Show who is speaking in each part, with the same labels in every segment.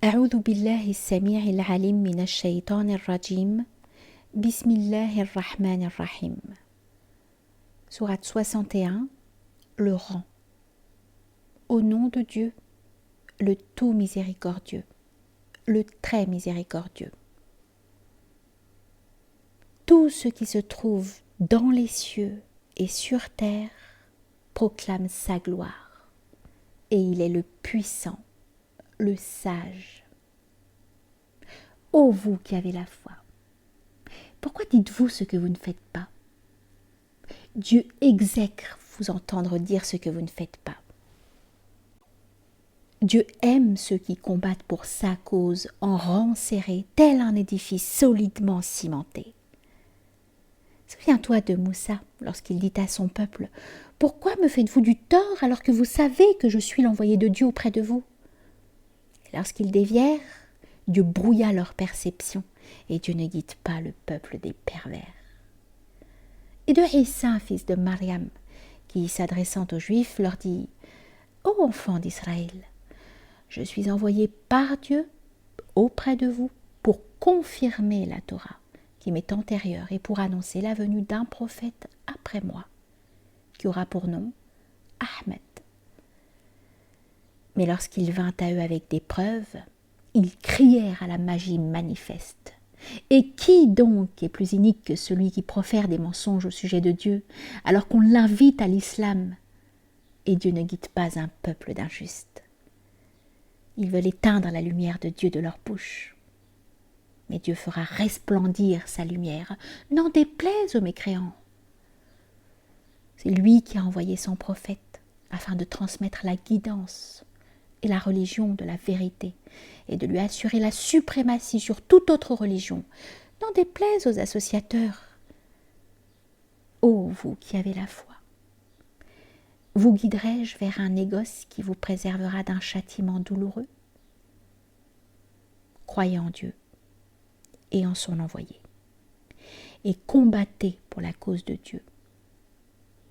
Speaker 1: أعوذ بالله السميع العليم من الشيطان الرجيم بسم الله الرحمن الرحيم. Sourate 61, le rang. Au nom de Dieu, le tout miséricordieux, le très miséricordieux. Tout ce qui se trouve dans les cieux et sur terre proclame sa gloire, et il est le puissant, le sage. Ô vous qui avez la foi, pourquoi dites-vous ce que vous ne faites pas? Dieu exècre vous entendre dire ce que vous ne faites pas. Dieu aime ceux qui combattent pour sa cause en rang serré, tel un édifice solidement cimenté. Souviens-toi de Moussa lorsqu'il dit à son peuple « Pourquoi me faites-vous du tort alors que vous savez que je suis l'envoyé de Dieu auprès de vous ?» Lorsqu'ils dévièrent, Dieu brouilla leur perception et Dieu ne guide pas le peuple des pervers. Et de Issa, fils de Mariam, qui, s'adressant aux Juifs, leur dit « Ô enfants d'Israël, je suis envoyé par Dieu auprès de vous pour confirmer la Torah qui m'est antérieure et pour annoncer la venue d'un prophète après moi, qui aura pour nom Ahmed. Mais lorsqu'il vint à eux avec des preuves, ils crièrent à la magie manifeste. Et qui donc est plus inique que celui qui profère des mensonges au sujet de Dieu, alors qu'on l'invite à l'islam? Et Dieu ne guide pas un peuple d'injustes. Ils veulent éteindre la lumière de Dieu de leur bouche. Mais Dieu fera resplendir sa lumière, n'en déplaise aux mécréants. C'est lui qui a envoyé son prophète afin de transmettre la guidance et la religion de la vérité et de lui assurer la suprématie sur toute autre religion. N'en déplaise aux associateurs. Ô vous qui avez la foi, vous guiderai-je vers un négoce qui vous préservera d'un châtiment douloureux? Croyez en Dieu et en son envoyé, et combattez pour la cause de Dieu,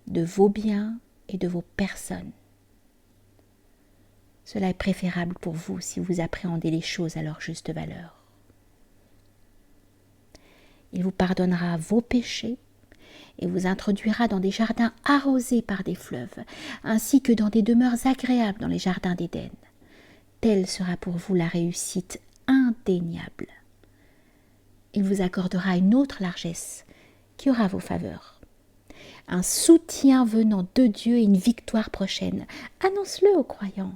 Speaker 1: de vos biens et de vos personnes. Cela est préférable pour vous si vous appréhendez les choses à leur juste valeur. Il vous pardonnera vos péchés et vous introduira dans des jardins arrosés par des fleuves, ainsi que dans des demeures agréables dans les jardins d'Éden. Telle sera pour vous la réussite indéniable. Il vous accordera une autre largesse qui aura vos faveurs. Un soutien venant de Dieu et une victoire prochaine. Annonce-le aux croyants.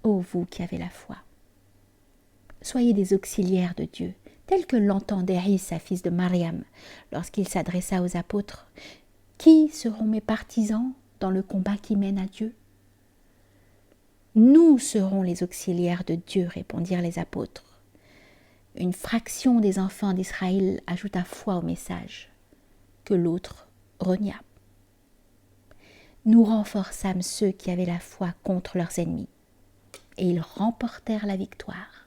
Speaker 1: Ô vous qui avez la foi, soyez des auxiliaires de Dieu, tels que l'entendait Issa, fils de Mariam, lorsqu'il s'adressa aux apôtres. Qui seront mes partisans dans le combat qui mène à Dieu? Nous serons les auxiliaires de Dieu, répondirent les apôtres. Une fraction des enfants d'Israël ajouta foi au message, que l'autre renia. Nous renforçâmes ceux qui avaient la foi contre leurs ennemis, et ils remportèrent la victoire.